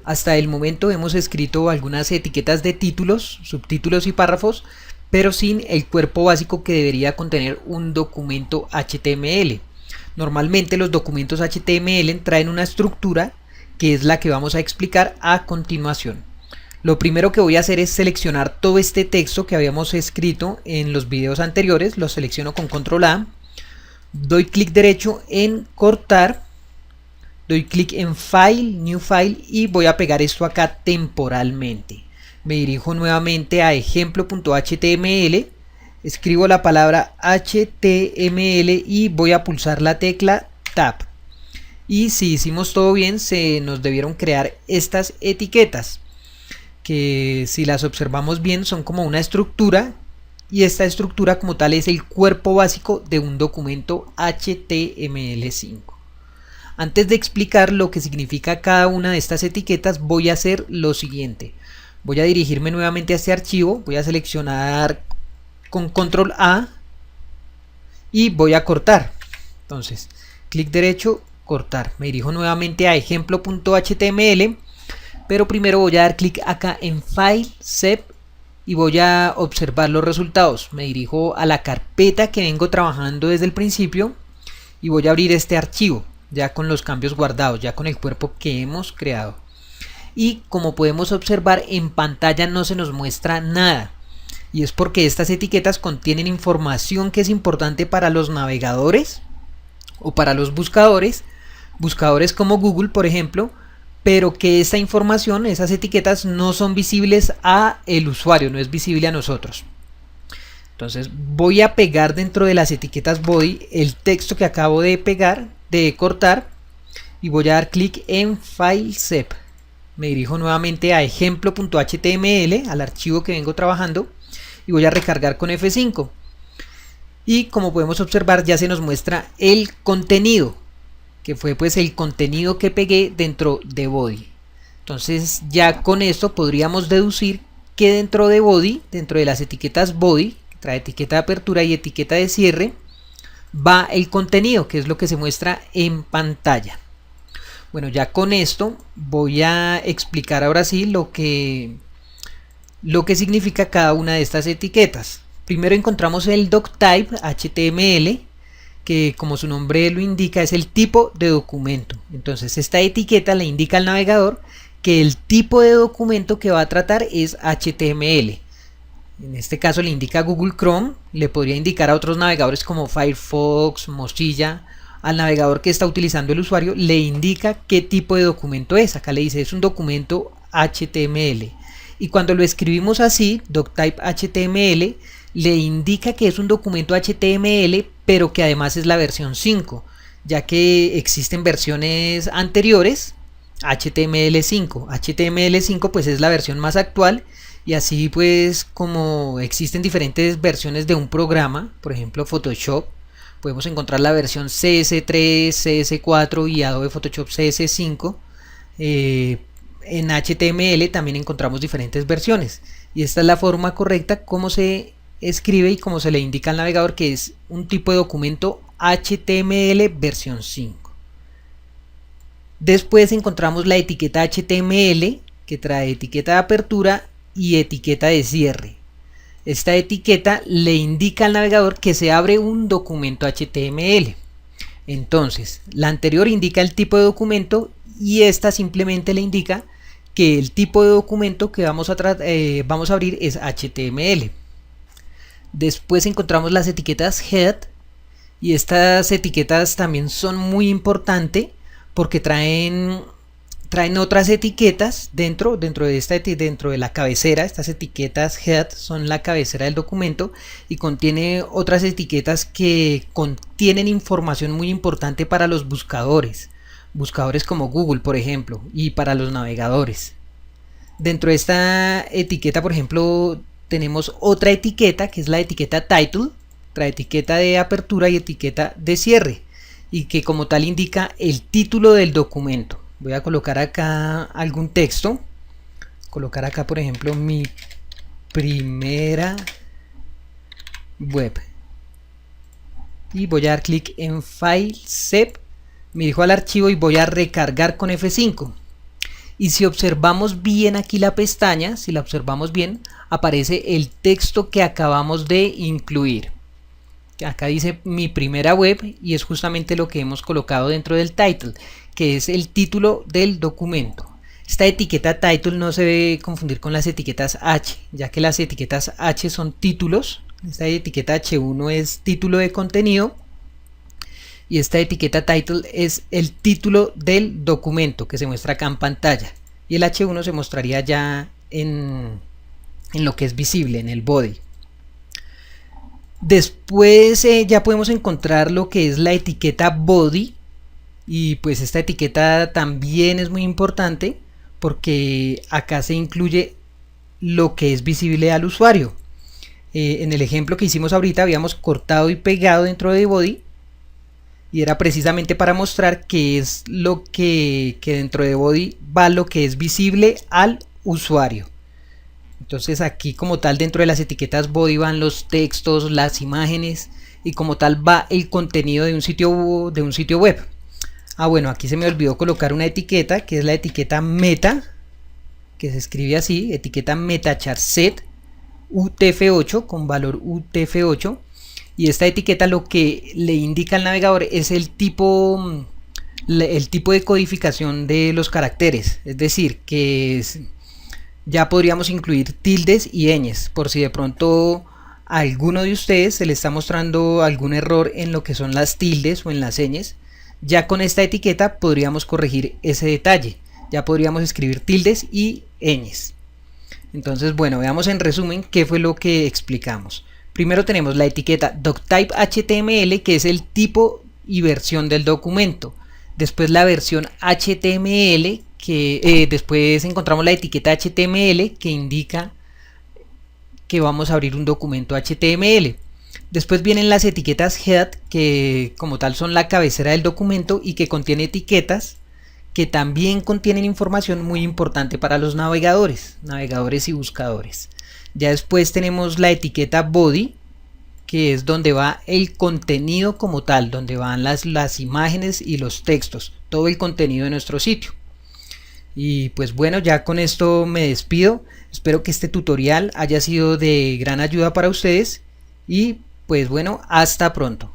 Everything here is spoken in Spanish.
Hasta el momento hemos escrito algunas etiquetas de títulos, subtítulos y párrafos, pero sin el cuerpo básico que debería contener un documento HTML. Normalmente los documentos HTML traen una estructura que es la que vamos a explicar a continuación. Lo primero que voy a hacer es seleccionar todo este texto que habíamos escrito en los videos anteriores. Lo selecciono con control A, doy clic derecho en cortar, doy clic en File, New File y voy a pegar esto acá temporalmente. Me dirijo nuevamente a ejemplo.html, escribo la palabra HTML y voy a pulsar la tecla Tab. Y si hicimos todo bien, se nos debieron crear estas etiquetas, que si las observamos bien son como una estructura, y esta estructura como tal es el cuerpo básico de un documento HTML5. Antes de explicar lo que significa cada una de estas etiquetas, voy a hacer lo siguiente. Voy a dirigirme nuevamente a este archivo, voy a seleccionar con control A y voy a cortar. Entonces, clic derecho, cortar. Me dirijo nuevamente a ejemplo.html, pero primero voy a dar clic acá en File, Save y voy a observar los resultados. Me dirijo a la carpeta que vengo trabajando desde el principio y voy a abrir este archivo ya con los cambios guardados, ya con el cuerpo que hemos creado. Y como podemos observar, en pantalla no se nos muestra nada, y es porque estas etiquetas contienen información que es importante para los navegadores o para los buscadores como Google por ejemplo, pero que esta información, esas etiquetas no son visibles a el usuario, no es visible a nosotros. Entonces voy a pegar dentro de las etiquetas body el texto que acabo de pegar, de cortar, y voy a dar clic en File, Save. Me dirijo nuevamente a ejemplo.html, al archivo que vengo trabajando, y voy a recargar con F5. Y como podemos observar, ya se nos muestra el contenido, que fue pues el contenido que pegué dentro de body. Entonces ya con esto podríamos deducir que dentro de body, dentro de las etiquetas body, que trae etiqueta de apertura y etiqueta de cierre, va el contenido, que es lo que se muestra en pantalla. Bueno, ya con esto voy a explicar ahora sí lo que significa cada una de estas etiquetas. Primero encontramos el doctype HTML, que como su nombre lo indica es el tipo de documento. Entonces esta etiqueta le indica al navegador que el tipo de documento que va a tratar es HTML. En este caso le indica a Google Chrome, le podría indicar a otros navegadores como Firefox, Mozilla. Al navegador que está utilizando el usuario le indica qué tipo de documento es. Acá le dice es un documento HTML, y cuando lo escribimos así, doctype HTML, le indica que es un documento HTML, pero que además es la versión 5, ya que existen versiones anteriores, HTML5. HTML5 pues es la versión más actual, y así pues como existen diferentes versiones de un programa, por ejemplo Photoshop, podemos encontrar la versión CS3, CS4 y Adobe Photoshop CS5. En HTML también encontramos diferentes versiones, y esta es la forma correcta como se escribe y como se le indica al navegador que es un tipo de documento HTML versión 5. Después encontramos la etiqueta HTML, que trae etiqueta de apertura y etiqueta de cierre. Esta etiqueta le indica al navegador que se abre un documento HTML. Entonces, la anterior indica el tipo de documento, y esta simplemente le indica que el tipo de documento que vamos a abrir es HTML. Después encontramos las etiquetas head, y estas etiquetas también son muy importantes porque traen otras etiquetas dentro de la cabecera. Estas etiquetas head son la cabecera del documento y contiene otras etiquetas que contienen información muy importante para los buscadores como Google por ejemplo, y para los navegadores. Dentro de esta etiqueta, por ejemplo, tenemos otra etiqueta que es la etiqueta title, trae etiqueta de apertura y etiqueta de cierre, y que como tal indica el título del documento. Voy a colocar acá algún texto, colocar acá por ejemplo mi primera web, y voy a dar clic en File, Save, me dirijo al archivo y voy a recargar con F5. Y si observamos bien aquí la pestaña, si la observamos bien, aparece el texto que acabamos de incluir. Acá dice mi primera web y es justamente lo que hemos colocado dentro del title, que es el título del documento. Esta etiqueta title no se debe confundir con las etiquetas H, ya que las etiquetas H son títulos. Esta etiqueta H1 es título de contenido y esta etiqueta title es el título del documento que se muestra acá en pantalla, y el H1 se mostraría ya en lo que es visible, en el body. Después ya podemos encontrar lo que es la etiqueta body, y pues esta etiqueta también es muy importante porque acá se incluye lo que es visible al usuario. En el ejemplo que hicimos ahorita habíamos cortado y pegado dentro de body y era precisamente para mostrar que es lo que dentro de body va lo que es visible al usuario. Entonces aquí como tal dentro de las etiquetas body van los textos, las imágenes y como tal va el contenido de un sitio web. Bueno, aquí se me olvidó colocar una etiqueta que es la etiqueta meta, que se escribe así, etiqueta metacharset UTF-8 con valor UTF-8, y esta etiqueta lo que le indica al navegador es el tipo de codificación de los caracteres, es decir, que ya podríamos incluir tildes y ñes, por si de pronto a alguno de ustedes se le está mostrando algún error en lo que son las tildes o en las ñes. Ya con esta etiqueta podríamos corregir ese detalle, ya podríamos escribir tildes y ñes. Entonces, bueno, veamos en resumen qué fue lo que explicamos. Primero tenemos la etiqueta doctype HTML, que es el tipo y versión del documento. Después la versión HTML, que después encontramos la etiqueta HTML, que indica que vamos a abrir un documento HTML. Después vienen las etiquetas head, que como tal son la cabecera del documento y que contiene etiquetas que también contienen información muy importante para los navegadores y buscadores. Ya después tenemos la etiqueta body, que es donde va el contenido como tal, donde van las imágenes y los textos, todo el contenido de nuestro sitio. Y pues bueno, ya con esto me despido. Espero que este tutorial haya sido de gran ayuda para ustedes y pues bueno, hasta pronto.